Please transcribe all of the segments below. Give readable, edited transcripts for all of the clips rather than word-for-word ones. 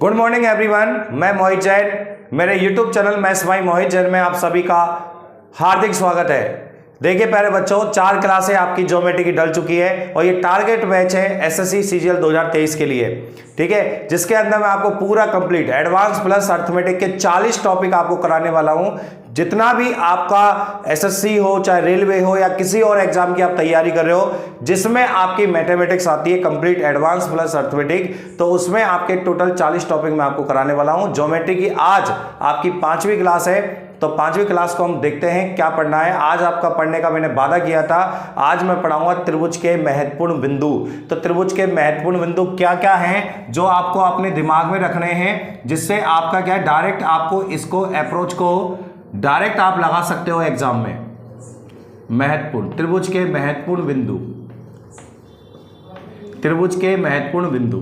Good morning everyone, मैं मोहित जैन। मेरे YouTube channel maths by मोहित जैन में आप सभी का हार्दिक स्वागत है। देखिए प्यारे बच्चों, 4 क्लासें आपकी ज्योमेट्री की डल चुकी है और ये टारगेट बैच है एसएससी सीजीएल 2023 के लिए, ठीक है, जिसके अंदर मैं आपको पूरा कंप्लीट एडवांस प्लस अर्थमेटिक के 40 टॉपिक आपको कराने वाला हूं। जितना भी आपका एसएससी हो, चाहे रेलवे हो या किसी और एग्जाम की आप तैयारी कर रहे हो जिसमें आपकी मैथमेटिक्स आती है कंप्लीट एडवांस प्लस अर्थमेटिक, तो उसमें आपके टोटल 40 टॉपिक मैं आपको कराने वाला हूं। ज्योमेट्री की आज आपकी 5वीं क्लास है, तो 5वीं क्लास को हम देखते हैं क्या पढ़ना है। आज आपका पढ़ने का मैंने वादा किया था, आज मैं पढ़ाऊंगा त्रिभुज के महत्वपूर्ण बिंदु। तो त्रिभुज के महत्वपूर्ण बिंदु क्या क्या हैं जो आपको अपने दिमाग में रखने हैं, जिससे आपका क्या है डायरेक्ट आपको इसको अप्रोच को डायरेक्ट आप लगा सकते हो एग्जाम में। महत्वपूर्ण त्रिभुज के महत्वपूर्ण बिंदु, त्रिभुज के महत्वपूर्ण बिंदु।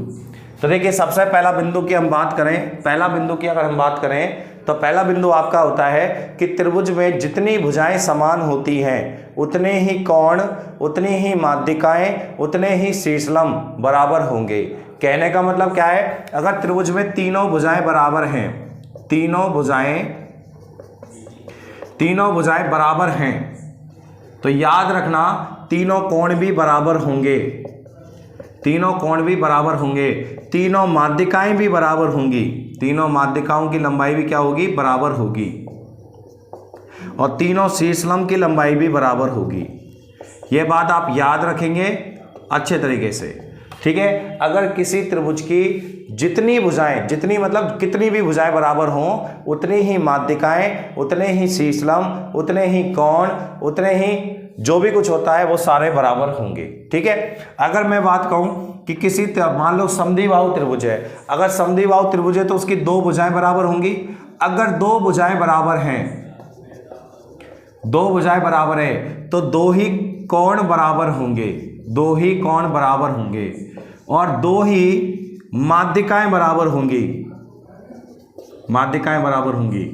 तो देखिए सबसे पहला बिंदु की हम बात करें, पहला बिंदु की अगर हम बात करें तो पहला बिंदु आपका होता है कि त्रिभुज में जितनी भुजाएं समान होती हैं उतने ही कोण, उतनी ही माध्यिकाएं, उतने ही शीर्षलंब बराबर होंगे। कहने का मतलब क्या है, अगर त्रिभुज में तीनों भुजाएं बराबर हैं, तीनों भुजाएं बराबर हैं, तो याद रखना तीनों कोण भी बराबर होंगे, तीनों कोण भी बराबर होंगे, तीनों माध्यिकाएं भी बराबर होंगी, तीनों माध्यिकाओं की लंबाई भी क्या होगी, बराबर होगी, और तीनों शीर्षलंब की लंबाई भी बराबर होगी। यह बात आप याद रखेंगे अच्छे तरीके से, ठीक है। अगर किसी त्रिभुज की जितनी भुजाएं, जितनी मतलब कितनी भी भुजाएं बराबर हों, उतनी ही माध्यिकाएं, उतने ही शीर्षलंब, उतने ही कोण, उतने ही जो भी कुछ होता है वो सारे बराबर होंगे, ठीक है। अगर मैं बात कहूं कि किसी मान लो समद्विबाहु त्रिभुज है, अगर समद्विबाहु त्रिभुज है तो उसकी 2 भुजाएं बराबर होंगी। अगर 2 भुजाएं बराबर हैं, 2 भुजाएं बराबर है तो 2 ही कोण बराबर होंगे, 2 ही कोण बराबर होंगे, और 2 ही माध्यिकाएं बराबर होंगी, माध्यिकाएं बराबर होंगी,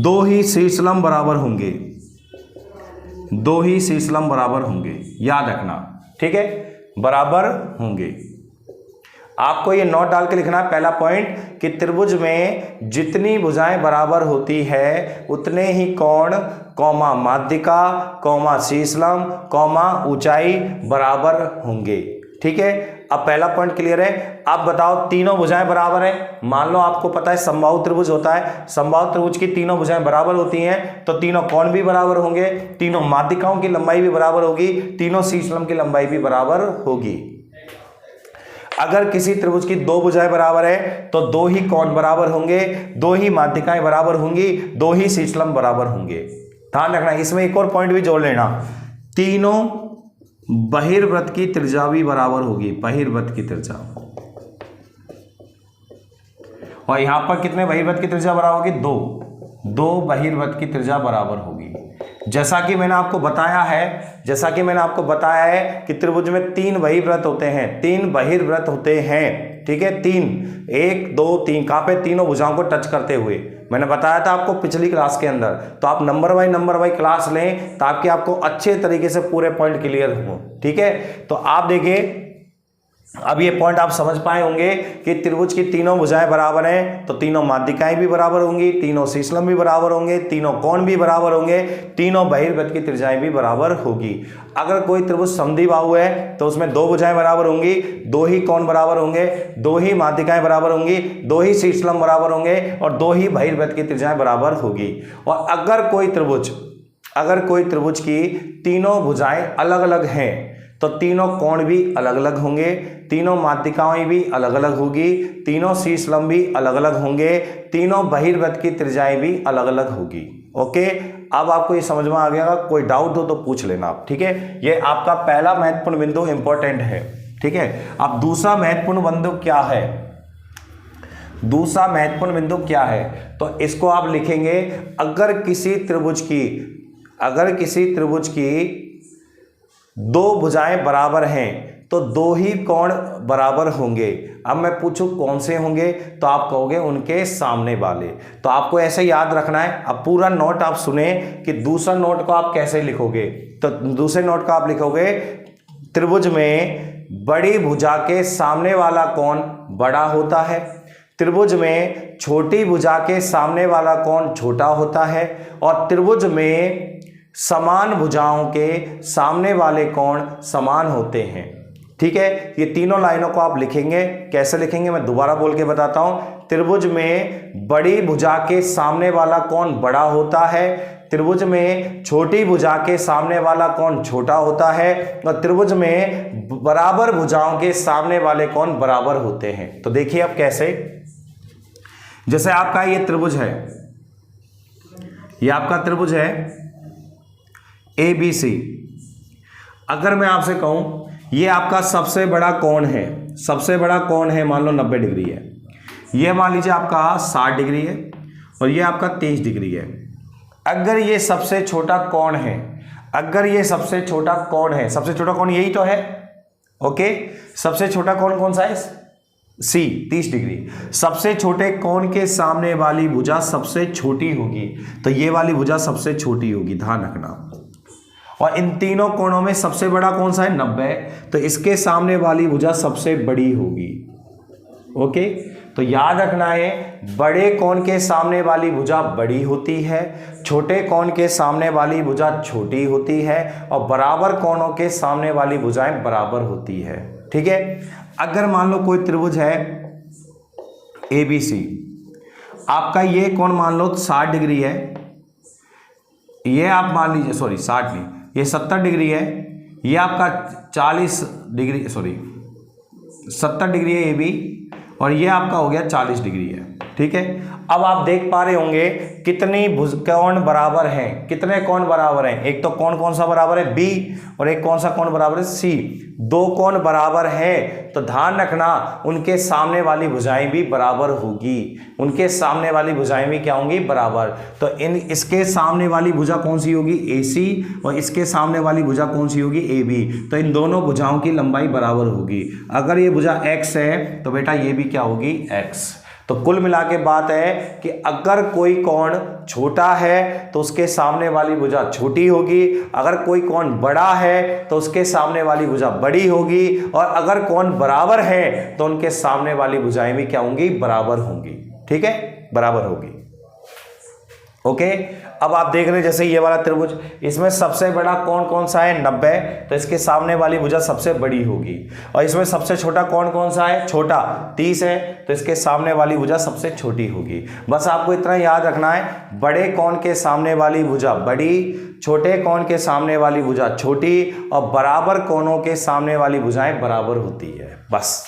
2 ही शीर्षलंब बराबर होंगे, 2 ही शीर्षलंब बराबर होंगे, याद रखना, ठीक है, बराबर होंगे। आपको ये नोट डाल के लिखना है पहला पॉइंट कि त्रिभुज में जितनी भुजाएं बराबर होती है उतने ही कोण, कौमा माध्यिका, कौमा शीर्षलंब, कौमा ऊंचाई बराबर होंगे, ठीक है। अब पहला पॉइंट क्लियर है। आप बताओ तीनों भुजाएं बराबर हैं, मान लो आपको पता है समबाहु त्रिभुज होता है, समबाहु त्रिभुज की तीनों भुजाएं बराबर होती हैं तो तीनों कोण भी बराबर होंगे, तीनों माध्यिकाओं की लंबाई भी बराबर होगी, तीनों शीर्षलंब की लंबाई भी बराबर होगी। अगर किसी त्रिभुज की 2 भुजाएं बराबर है तो 2 ही कोण बराबर होंगे, 2 ही माध्यिकाएं बराबर होंगी, 2 ही शीर्षलंब बराबर होंगे। ध्यान रखना, इसमें एक और पॉइंट भी जोड़ लेना, तीनों बहिर्वृत्त की त्रिज्या भी बराबर होगी, बहिर्वृत्त की त्रिज्या। और यहां पर कितने बहिर्वृत्त की त्रिज्या बराबर होगी, 2 बहिर्वृत्त की त्रिज्या बराबर होगी। जैसा कि मैंने आपको बताया है कि त्रिभुज में 3 बहिर्वृत्त होते हैं, 3 बहिर्वृत्त होते हैं, ठीक है, 3, 1 2 3, कहां पे, तीनों भुजाओं को टच करते हुए। मैंने बताया था आपको पिछली क्लास के अंदर, तो आप नंबर बाय क्लास लें ताकि आपको अच्छे तरीके से पूरे पॉइंट क्लियर हो, ठीक है। तो आप देखिए अब ये पॉइंट आप समझ पाए होंगे कि त्रिभुज की तीनों भुजाएं बराबर हैं तो तीनों माध्यिकाएं भी बराबर होंगी, तीनों शीर्षलंब भी बराबर होंगे, तीनों कोण भी बराबर होंगे, तीनों बहिर्वृत्त की त्रिज्याएं भी बराबर होगी। अगर कोई त्रिभुज समद्विबाहु है तो उसमें 2 भुजाएं बराबर होंगी, 2 ही कोण बराबर होंगे, 2 ही माध्यिकाएं बराबर होंगी, 2 ही शीर्षलंब बराबर होंगे, और 2 ही बहिर्वृत्त की त्रिज्याएं बराबर होगी। और अगर कोई त्रिभुज की तीनों भुजाएं अलग अलग हैं तो तीनों कोण भी अलग अलग होंगे, तीनों माध्यिकाएं भी अलग अलग होगी, तीनों शीर्षलंब भी अलग अलग होंगे, तीनों बहिर्वृत्त की त्रिज्याएं भी अलग अलग होगी। ओके, अब आपको ये समझ में आ गया, कोई डाउट हो तो पूछ लेना आप, ठीक है। ये आपका पहला महत्वपूर्ण बिंदु इंपॉर्टेंट है, ठीक है। अब दूसरा महत्वपूर्ण बिंदु क्या है, दूसरा महत्वपूर्ण बिंदु क्या है, तो इसको आप लिखेंगे अगर किसी त्रिभुज की 2 भुजाएं बराबर हैं तो 2 ही कोण बराबर होंगे। अब मैं पूछूं कौन से होंगे, तो आप कहोगे उनके सामने वाले। तो आपको ऐसे याद रखना है। अब पूरा नोट आप सुने कि दूसरा नोट को आप कैसे लिखोगे, तो दूसरे नोट को आप लिखोगे त्रिभुज में बड़ी भुजा के सामने वाला कोण बड़ा होता है, त्रिभुज में छोटी भुजा के सामने वाला कोण छोटा होता है और त्रिभुज में समान भुजाओं के सामने वाले कोण समान होते हैं। ठीक है, ये तीनों लाइनों को आप लिखेंगे। कैसे लिखेंगे मैं दोबारा बोल के बताता हूं। त्रिभुज में बड़ी भुजा के सामने वाला कोण बड़ा होता है, त्रिभुज में छोटी भुजा के सामने वाला कोण छोटा होता है और त्रिभुज में बराबर भुजाओं के सामने वाले कोण बराबर होते हैं। तो देखिए अब कैसे, जैसे आपका ये त्रिभुज है, ये आपका त्रिभुज है ABC। अगर मैं आपसे कहूं ये आपका सबसे बड़ा कोण है, सबसे बड़ा कोण है मान लो 90 डिग्री है, ये मान लीजिए आपका 60 डिग्री है और ये आपका 30 डिग्री है। अगर ये सबसे छोटा कोण है, अगर ये सबसे छोटा कोण है, सबसे छोटा कोण यही तो है, ओके। सबसे छोटा कोण कौन सा है? C 30 degree. सबसे छोटे कोण के सामने वाली भुजा सबसे छोटी होगी, तो ये वाली भुजा सबसे छोटी होगी, ध्यान रखना। और इन तीनों कोणों में सबसे बड़ा कौन सा है? 90, तो इसके सामने वाली भुजा सबसे बड़ी होगी, ओके। तो याद रखना है, बड़े कोण के सामने वाली भुजा बड़ी होती है, छोटे कोण के सामने वाली भुजा छोटी होती है और बराबर कोणों के सामने वाली भुजाएं बराबर होती है। ठीक है, अगर मान लो कोई त्रिभुज है ABC, आपका ये कोण मान लो 60 डिग्री है, ये आप मान लीजिए, सॉरी 60 नहीं, ये 70 डिग्री है, ये आपका 40 डिग्री, सॉरी 70 डिग्री है AB और ये आपका हो गया 40 डिग्री है। ठीक है, अब आप देख पा रहे होंगे कितनी कोण बराबर हैं, कितने कोण बराबर हैं। एक तो कोण कौन सा बराबर है? B, और एक कौन सा कोण बराबर है? C। दो कोण बराबर हैं तो ध्यान रखना उनके सामने वाली भुजाएं भी बराबर होगी, उनके सामने वाली भुजाएं भी क्या होंगी? बराबर। तो इसके सामने वाली भुजा कौन सी होगी? AC, और इसके सामने वाली भुजा कौन सी होगी? AB। तो इन दोनों भुजाओं की लंबाई बराबर होगी। अगर ये भुजा X है तो बेटा ये भी क्या होगी? X। तो कुल मिला के बात है कि अगर कोई कोण छोटा है तो उसके सामने वाली भुजा छोटी होगी, अगर कोई कोण बड़ा है तो उसके सामने वाली भुजा बड़ी होगी, और अगर कोण बराबर है तो उनके सामने वाली भुजाएं भी क्या होंगी? बराबर होंगी। ठीक है, बराबर होगी, ओके। अब आप देख रहे हैं जैसे ये वाला त्रिभुज, इसमें सबसे बड़ा कोण कौन सा है? 90, तो इसके सामने वाली भुजा सबसे बड़ी होगी। और इसमें सबसे छोटा कोण कौन सा है? छोटा, 30 है, तो इसके सामने वाली भुजा सबसे छोटी होगी। बस आपको इतना याद रखना है, बड़े कोण के सामने वाली भुजा बड़ी, छोटे कोण के सामने वाली भुजा छोटी, और बराबर कोणों के सामने वाली भुजाएं बराबर होती है, बस।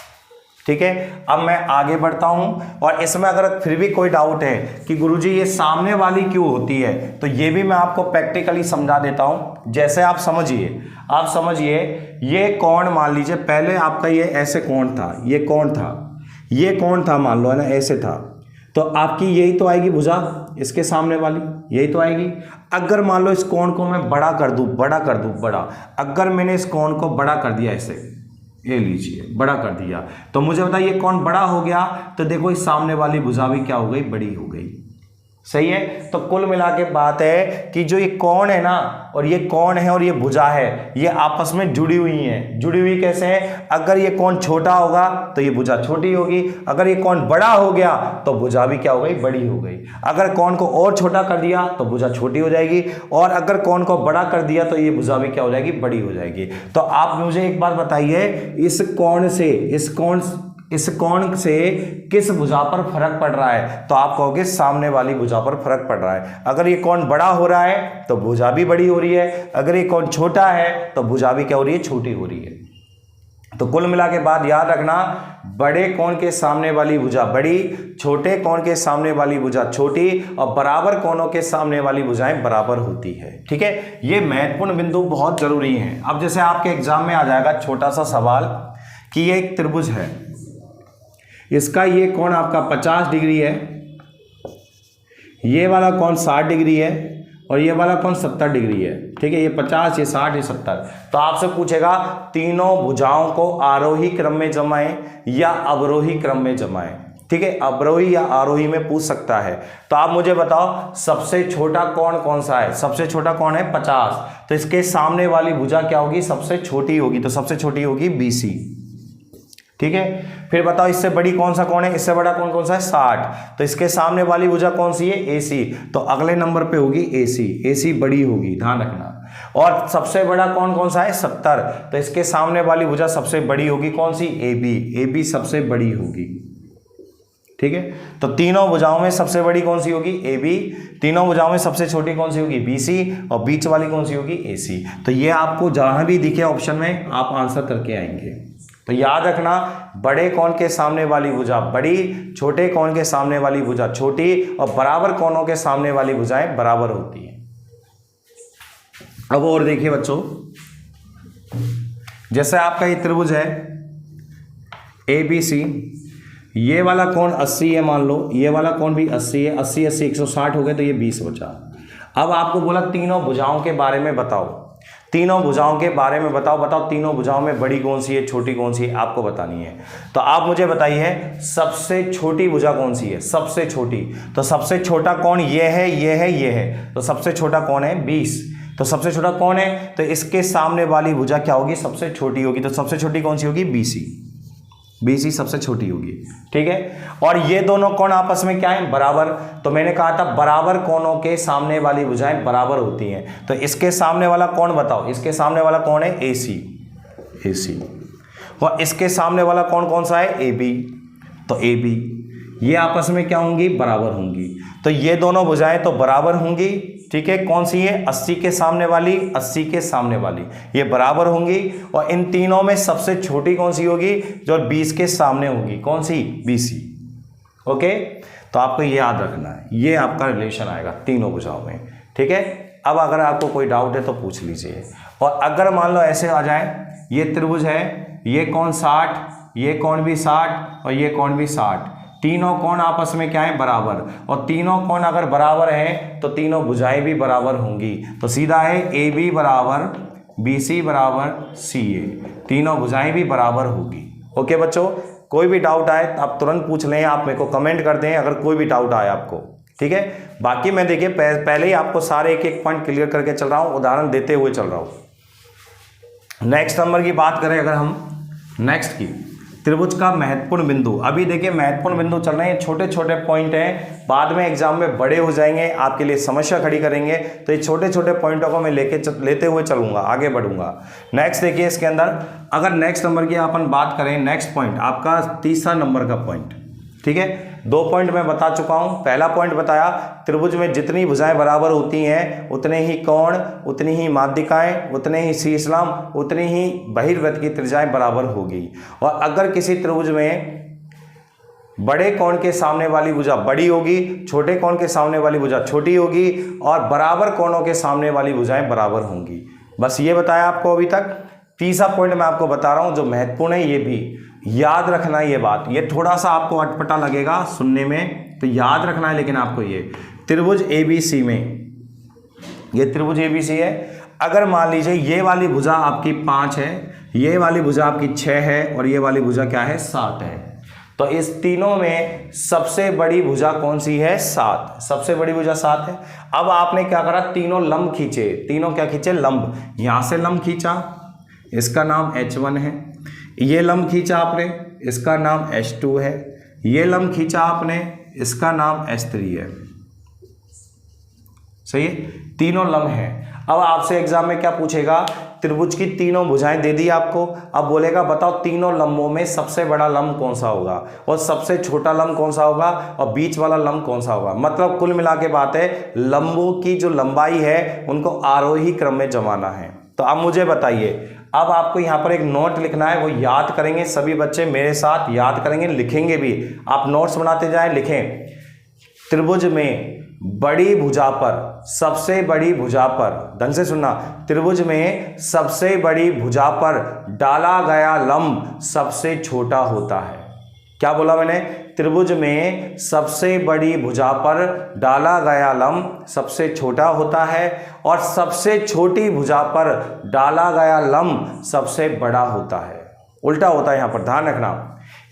ठीक है, अब मैं आगे बढ़ता हूं, और इसमें अगर फिर भी कोई डाउट है कि गुरुजी ये सामने वाली क्यों होती है, तो ये भी मैं आपको प्रैक्टिकली समझा देता हूं। जैसे आप समझिए ये कोण मान लीजिए, पहले आपका ये ऐसे कोण था, ये कोण था मान लो, है ना, ऐसे था, तो आपकी यही तो आएगी भुजा, इसके सामने वाली यही तो आएगी। अगर मान लो इस कोण को मैं बड़ा कर दूं, अगर मैंने इस कोण को बड़ा कर दिया, ऐसे ये लीजिए बड़ा कर दिया, तो मुझे बताइए कौन बड़ा हो गया, तो देखो इस सामने वाली भुजा भी क्या हो गई? बड़ी हो गई। सही है, तो कुल मिला के बात है कि जो ये कोण है ना, और ये कोण है और ये भुजा है, ये आपस में जुड़ी हुई हैं। जुड़ी हुई कैसे है? अगर ये कोण छोटा होगा तो ये भुजा छोटी होगी, अगर ये कोण बड़ा हो गया तो भुजा भी क्या हो गई? बड़ी हो गई। अगर कोण को और छोटा कर दिया तो भुजा छोटी हो जाएगी, और अगर कोण को बड़ा कर दिया तो ये भुजा भी क्या हो जाएगी? बड़ी हो जाएगी। तो आप मुझे एक बार बताइए, इस कोण से किस भुजा पर फर्क पड़ रहा है? तो आप कहोगे सामने वाली भुजा पर फर्क पड़ रहा है। अगर ये कोण बड़ा हो रहा है तो भुजा भी बड़ी हो रही है, अगर ये कोण छोटा है तो भुजा भी क्या हो रही है? छोटी हो रही है। तो कुल मिला के बाद याद रखना, बड़े कोण के सामने वाली भुजा बड़ी, छोटे कोण के सामने वाली भुजा छोटी, और बराबर कोणों के सामने वाली भुजाएं बराबर होती है। ठीक है, ये महत्वपूर्ण बिंदु बहुत जरूरी हैं। अब जैसे आपके एग्जाम में आ जाएगा छोटा सा सवाल कि ये एक त्रिभुज है, इसका ये कोण आपका 50 डिग्री है, ये वाला कोण 60 डिग्री है, और ये वाला कोण 70 डिग्री है। ठीक है, ये 50, ये 60, ये 70। तो आपसे पूछेगा तीनों भुजाओं को आरोही क्रम में जमाएं या अवरोही क्रम में जमाएं। ठीक है, अवरोही या आरोही में पूछ सकता है। तो आप मुझे बताओ सबसे छोटा कोण कौन सा है? सबसे छोटा कोण है 50, तो इसके सामने वाली भुजा क्या होगी? सबसे छोटी होगी, तो सबसे छोटी होगी BC। ठीक है। फिर बताओ इससे बड़ी कौन सा कोण है, इससे बड़ा कौन कौन सा है 60, तो इसके सामने वाली भुजा कौन सी है AC, तो अगले नंबर पे होगी AC बड़ी होगी, ध्यान रखना। और सबसे बड़ा कौन कौन सा है 70, तो इसके सामने वाली भुजा सबसे बड़ी होगी कौन सी AB सबसे बड़ी होगी, ठीक है। तो तीनों भुजाओं में सबसे बड़ी कौन सी होगी AB, तीनों भुजाओं में सबसे छोटी कौन सी होगी BC, और बीच वाली कौन सी होगी AC। तो ये आपको जहां भी दिखे ऑप्शन में आप आंसर करके आएंगे। तो याद रखना, बड़े कोण के सामने वाली भुजा बड़ी, छोटे कोण के सामने वाली भुजा छोटी, और बराबर कोणों के सामने वाली भुजाएं बराबर होती हैं। अब और देखिए बच्चों, जैसे आपका ये त्रिभुज है ABC, ये वाला कोण 80 है मान लो, ये वाला कोण भी 80 है, 80 80 160 हो गए, तो ये 20 बचा। अब आपको बोला तीनों भुजाओं के बारे में बताओ, तीनों भुजाओं के बारे में बताओ तीनों भुजाओं में बड़ी कौन सी है, छोटी कौन सी है, आपको बतानी है। तो आप मुझे बताइए सबसे छोटी भुजा कौन सी है, सबसे छोटी, तो सबसे छोटा कोण ये है, ये है, ये है, तो सबसे छोटा कौन है 20, तो सबसे छोटा कौन है, तो इसके सामने वाली भुजा क्या होगी, सबसे छोटी होगी, तो सबसे छोटी कौन सी होगी BC सबसे छोटी होगी, ठीक है। और ये दोनों कोण आपस में क्या है, बराबर, तो मैंने कहा था बराबर कोणों के सामने वाली भुजाएं बराबर होती हैं। तो इसके सामने वाला कोण बताओ, इसके सामने वाला कोण है AC, और इसके सामने वाला कोण कौन सा है AB, तो AB, ये आपस में क्या होंगी, बराबर होंगी। तो ये दोनों भुजाएं तो बराबर होंगी, ठीक है। कौन सी है 80 के सामने वाली, 80 के सामने वाली, ये बराबर होंगी। और इन तीनों में सबसे छोटी कौन सी होगी, जो 20 के सामने होगी, कौन सी BC, ओके। तो आपको ये याद रखना है, ये आपका रिलेशन आएगा तीनों भुजाओं में, ठीक है। अब अगर आपको कोई डाउट है तो पूछ लीजिए। और अगर मान लो ऐसे आ जाए, ये त्रिभुज है, ये कोण 60, ये कोण भी 60 और ये कोण भी 60, तीनों कोण आपस में क्या है, बराबर, और तीनों कोण अगर बराबर हैं तो तीनों भुजाएं भी बराबर होंगी। तो सीधा है AB बराबर BC बराबर CA, तीनों भुजाएं भी बराबर होगी। ओके बच्चों, कोई भी डाउट आए आप तुरंत पूछ लें, आप मेरे को कमेंट कर दें अगर कोई भी डाउट आए आपको, ठीक है। बाकी मैं देखिए पहले ही आपको सारे एक एक पॉइंट क्लियर करके चल रहा हूँ, उदाहरण देते हुए चल रहा हूँ। नेक्स्ट नंबर की बात करें अगर हम, नेक्स्ट की त्रिभुज का महत्वपूर्ण बिंदु। अभी देखिए महत्वपूर्ण बिंदु चल रहे हैं, छोटे छोटे पॉइंट हैं, बाद में एग्जाम में बड़े हो जाएंगे, आपके लिए समस्या खड़ी करेंगे। तो ये छोटे छोटे पॉइंटों को मैं लेते हुए चलूंगा, आगे बढ़ूंगा। नेक्स्ट देखिए इसके अंदर, अगर नेक्स्ट नंबर की अपन बात करें, नेक्स्ट पॉइंट आपका तीसरा नंबर का पॉइंट, ठीक है। 2 पॉइंट मैं बता चुका हूं। पहला पॉइंट बताया त्रिभुज में जितनी भुजाएं बराबर होती हैं उतने ही कोण, उतनी ही माध्यिकाएं, उतने ही शीर्षलंब, उतनी ही बहिर्वृत्त की त्रिज्याएं बराबर होगी। और अगर किसी त्रिभुज में बड़े कोण के सामने वाली भुजा बड़ी होगी, छोटे कोण के सामने वाली भुजा छोटी होगी, और बराबर कोणों के सामने वाली भुजाएं बराबर होंगी। बस ये बताया आपको अभी तक। तीसरा पॉइंट मैं आपको बता रहा हूं जो महत्वपूर्ण है, ये भी याद रखना ये बात। ये थोड़ा सा आपको अटपटा लगेगा सुनने में, तो याद रखना है, लेकिन आपको ये त्रिभुज ABC में, ये त्रिभुज ABC है। अगर मान लीजिए ये वाली भुजा आपकी 5 है, ये वाली भुजा आपकी 6 है, और ये वाली भुजा क्या है 7 है, तो इस तीनों में सबसे बड़ी भुजा कौन सी है 7, सबसे बड़ी भुजा 7 है। अब आपने क्या करा, तीनों लंब खींचे, तीनों क्या खींचे, लंब। यहां से लंब खींचा, इसका नाम H1 है। ये लंब खींचा आपने, इसका नाम H2 है। ये लंब खींचा आपने, इसका नाम H3 है। सही है, तीनों लंब हैं। अब आपसे एग्जाम में क्या पूछेगा, त्रिभुज की तीनों भुजाएं दे दी आपको, अब बोलेगा बताओ तीनों लंबों में सबसे बड़ा लंब कौन सा होगा, और सबसे छोटा लंब कौन सा होगा, और बीच वाला लंब कौन सा होगा। मतलब कुल मिला के बात है, लंबों की जो लंबाई है उनको आरोही क्रम में जमाना है। तो अब मुझे बताइए, अब आपको यहाँ पर एक नोट लिखना है, वो याद करेंगे सभी बच्चे मेरे साथ, याद करेंगे, लिखेंगे भी। आप नोट्स बनाते जाएं, लिखें। त्रिभुज में बड़ी भुजा पर, सबसे बड़ी भुजा पर, ढंग से सुनना, त्रिभुज में सबसे बड़ी भुजा पर डाला गया लंब सबसे छोटा होता है। क्या बोला मैंने, त्रिभुज में सबसे बड़ी भुजा पर डाला गया लंब सबसे छोटा होता है, और सबसे छोटी भुजा पर डाला गया लंब सबसे बड़ा होता है। उल्टा होता है यहां पर, ध्यान रखना।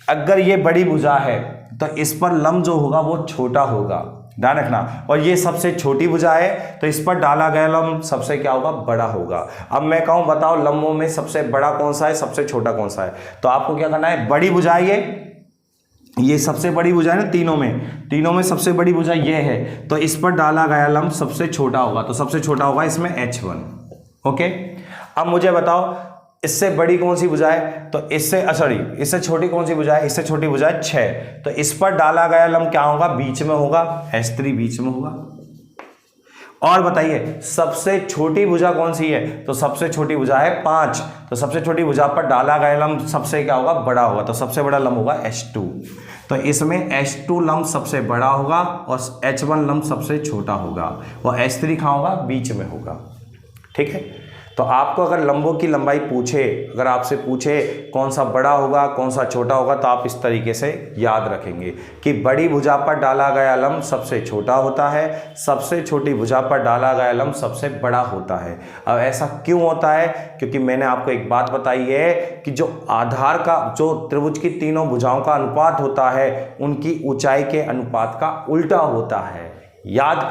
अगर ये बड़ी भुजा है तो इस पर लंब जो होगा वो छोटा होगा, ध्यान रखना। और ये सबसे छोटी भुजा है, तो इस पर डाला गया लंब सबसे क्या होगा, बड़ा होगा। अब मैं कहूं बताओ लंबों में सबसे बड़ा कौन सा है, सबसे छोटा कौन सा है, तो आपको क्या करना है, बड़ी भुजा ये सबसे बड़ी भुजा है ना, तीनों में सबसे बड़ी भुजा ये है, तो इस पर डाला गया लंब सबसे छोटा होगा, तो सबसे छोटा होगा इसमें H1। ओके, अब मुझे बताओ इससे बड़ी कौन सी भुजा है, तो इससे छोटी कौन सी भुजा है, इससे छोटी भुजा है 6, तो इस पर डाला गया लंब क्या होगा, बीच में होगा, H3 बीच में होगा। और बताइए सबसे छोटी भुजा कौन सी है, तो सबसे छोटी भुजा है 5, तो सबसे छोटी भुजा पर डाला गया लंब सबसे क्या होगा, बड़ा होगा, तो सबसे बड़ा लंब होगा H2, तो इसमें H2 लंब सबसे बड़ा होगा और H1 लंब सबसे छोटा होगा और H3 कहाँ होगा, बीच में होगा। ठीक है, तो आपको अगर लंबों की लंबाई पूछे, अगर आपसे पूछे कौन सा बड़ा होगा कौन सा छोटा होगा, तो आप इस तरीके से याद रखेंगे कि बड़ी भुजा पर डाला गया लंब सबसे छोटा होता है, सबसे छोटी भुजा पर डाला गया लंब सबसे बड़ा होता है। अब ऐसा क्यों होता है, क्योंकि मैंने आपको एक बात बताई है कि जो आधार का, जो त्रिभुज की तीनों भुजाओं का अनुपात होता है, उनकी ऊंचाई के अनुपात का उल्टा होता है। याद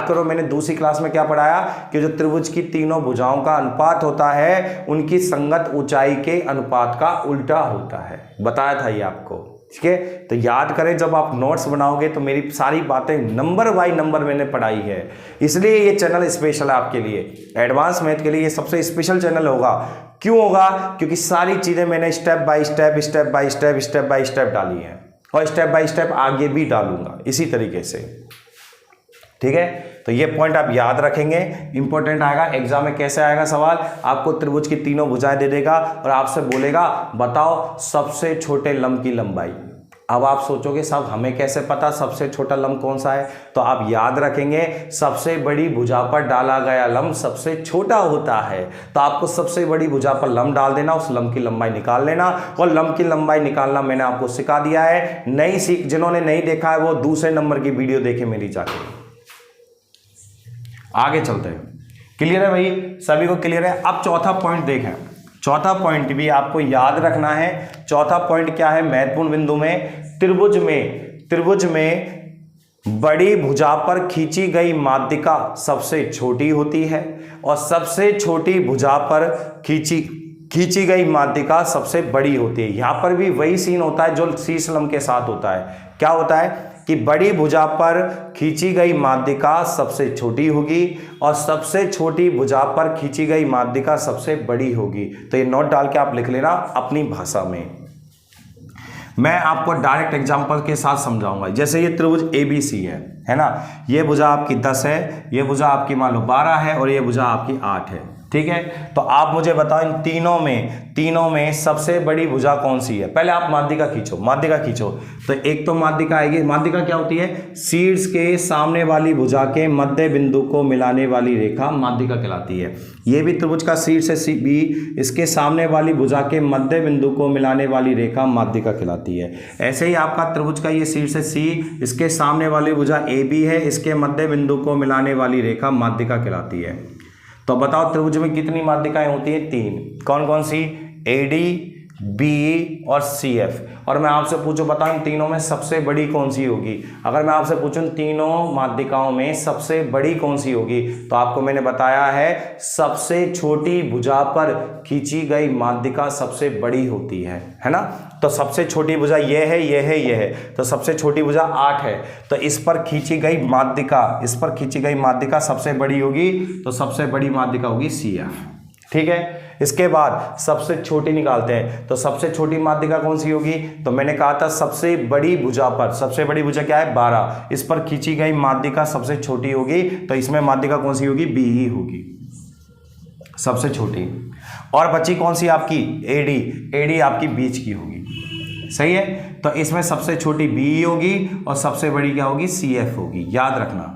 करो मैंने दूसरी क्लास में क्या पढ़ाया कि जो त्रिभुज की तीनों भुजाओं का अनुपात होता है, उनकी संगत ऊंचाई के अनुपात का उल्टा होता है, बताया था ये आपको। ठीक है, तो याद करें, जब आप नोट्स बनाओगे तो मेरी सारी बातें नंबर बाय नंबर मैंने पढ़ाई है, इसलिए ये चैनल स्पेशल है आपके लिए, एडवांस मैथ के लिए ये सबसे स्पेशल चैनल होगा। क्यों होगा, क्योंकि सारी चीजें मैंने स्टेप बाय स्टेप डाली है और स्टेप बाय स्टेप आगे भी डालूंगा इसी तरीके से। ठीक है, तो ये पॉइंट आप याद रखेंगे, इंपॉर्टेंट आएगा एग्जाम में। कैसे आएगा सवाल, आपको त्रिभुज की तीनों भुजाएं दे देगा और आपसे बोलेगा बताओ सबसे छोटे लंब की लंबाई। अब आप सोचोगे साहब हमें कैसे पता सबसे छोटा लंब कौन सा है, तो आप याद रखेंगे सबसे बड़ी भुजा पर डाला गया लंब सबसे छोटा होता है, तो आपको सबसे बड़ी भुजा पर लंब डाल देना, उस लंब की लंबाई निकाल लेना, और लंब की लंबाई निकालना मैंने आपको सिखा दिया है। जिन्होंने नहीं देखा है वो दूसरे नंबर की वीडियो देखे मेरी जाके। आगे चलते हैं, क्लियर है भाई, सभी को क्लियर है। अब चौथा पॉइंट देखें, चौथा पॉइंट भी आपको याद रखना है। चौथा पॉइंट क्या है, महत्वपूर्ण बिंदु में, त्रिभुज में बड़ी भुजा पर खींची गई माध्यिका सबसे छोटी होती है और सबसे छोटी भुजा पर खींची गई माध्यिका सबसे बड़ी होती है। यहां पर भी वही सीन होता है जो शीर्ष लंब के साथ होता है। क्या होता है कि बड़ी भुजा पर खींची गई माध्यिका सबसे छोटी होगी और सबसे छोटी भुजा पर खींची गई माध्यिका सबसे बड़ी होगी। तो ये नोट डाल के आप लिख लेना अपनी भाषा में। मैं आपको डायरेक्ट एग्जांपल के साथ समझाऊंगा। जैसे ये त्रिभुज ABC है ना, ये भुजा आपकी 10 है, ये भुजा आपकी मान लो 12 है और ये भुजा आपकी 8 है। ठीक है, तो आप मुझे बताओ इन तीनों में सबसे बड़ी भुजा कौन सी है। पहले आप माध्यिका खींचो, तो एक तो माध्यिका आएगी। माध्यिका क्या होती है, शीर्ष के सामने वाली भुजा के मध्य बिंदु को मिलाने वाली रेखा माध्यिका कहलाती है। ये भी त्रिभुज का शीर्ष है B, इसके सामने वाली भुजा के मध्य बिंदु को मिलाने वाली रेखा माध्यिका कहलाती है। ऐसे ही आपका त्रिभुज का ये शीर्ष है C, इसके सामने वाली भुजा AB है, इसके मध्य बिंदु को मिलाने वाली रेखा माध्यिका कहलाती है। तो बताओ त्रिभुज में कितनी माध्यिकाएं होती है, 3। कौन कौन सी, AD, BE और CF। और मैं आपसे पूछूं बताओ इन तीनों में सबसे बड़ी कौन सी होगी। अगर मैं आपसे पूछूं तीनों माध्यिकाओं में सबसे बड़ी कौन सी होगी, तो आपको मैंने बताया है सबसे छोटी भुजा पर खींची गई माध्यिका सबसे बड़ी होती है ना। तो सबसे छोटी भुजा ये है, तो सबसे छोटी भुजा 8 है, तो इस पर खींची गई माध्यिका सबसे बड़ी होगी, तो सबसे बड़ी माध्यिका होगी CF। ठीक है, इसके बाद सबसे छोटी निकालते हैं, तो सबसे छोटी माध्यिका कौन सी होगी, तो मैंने कहा था सबसे बड़ी भुजा क्या है 12, इस पर खींची गई माध्यिका सबसे छोटी होगी, तो इसमें माध्यिका कौन सी होगी, BE होगी सबसे छोटी। और बची कौन सी आपकी AD आपकी बीच की होगी। सही है, तो इसमें सबसे छोटी BE होगी और सबसे बड़ी क्या होगी, CF होगी। याद रखना,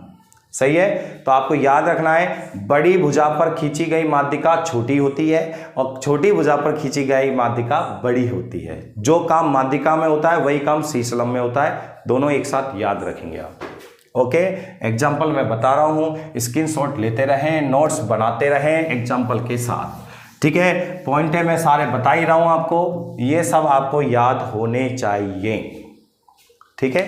सही है। तो आपको याद रखना है बड़ी भुजा पर खींची गई माध्यिका छोटी होती है और छोटी भुजा पर खींची गई माध्यिका बड़ी होती है। जो काम माध्यिका में होता है वही काम शीर्ष लंब में होता है, दोनों एक साथ याद रखेंगे आप। ओके, एग्जाम्पल मैं बता रहा हूं, स्क्रीनशॉट लेते रहें, नोट्स बनाते रहें एग्जाम्पल के साथ। ठीक है, पॉइंट है मैं सारे बता ही रहा हूं आपको, ये सब आपको याद होने चाहिए। ठीक है,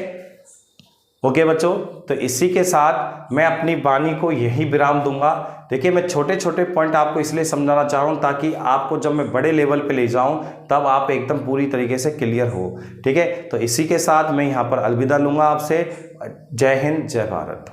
ओके बच्चों, तो इसी के साथ मैं अपनी वाणी को यही विराम दूंगा। देखिए, मैं छोटे छोटे पॉइंट आपको इसलिए समझाना चाह रहा हूँ ताकि आपको जब मैं बड़े लेवल पे ले जाऊँ तब आप एकदम पूरी तरीके से क्लियर हो। ठीक है, तो इसी के साथ मैं यहाँ पर अलविदा लूँगा आपसे। जय हिंद, जय भारत।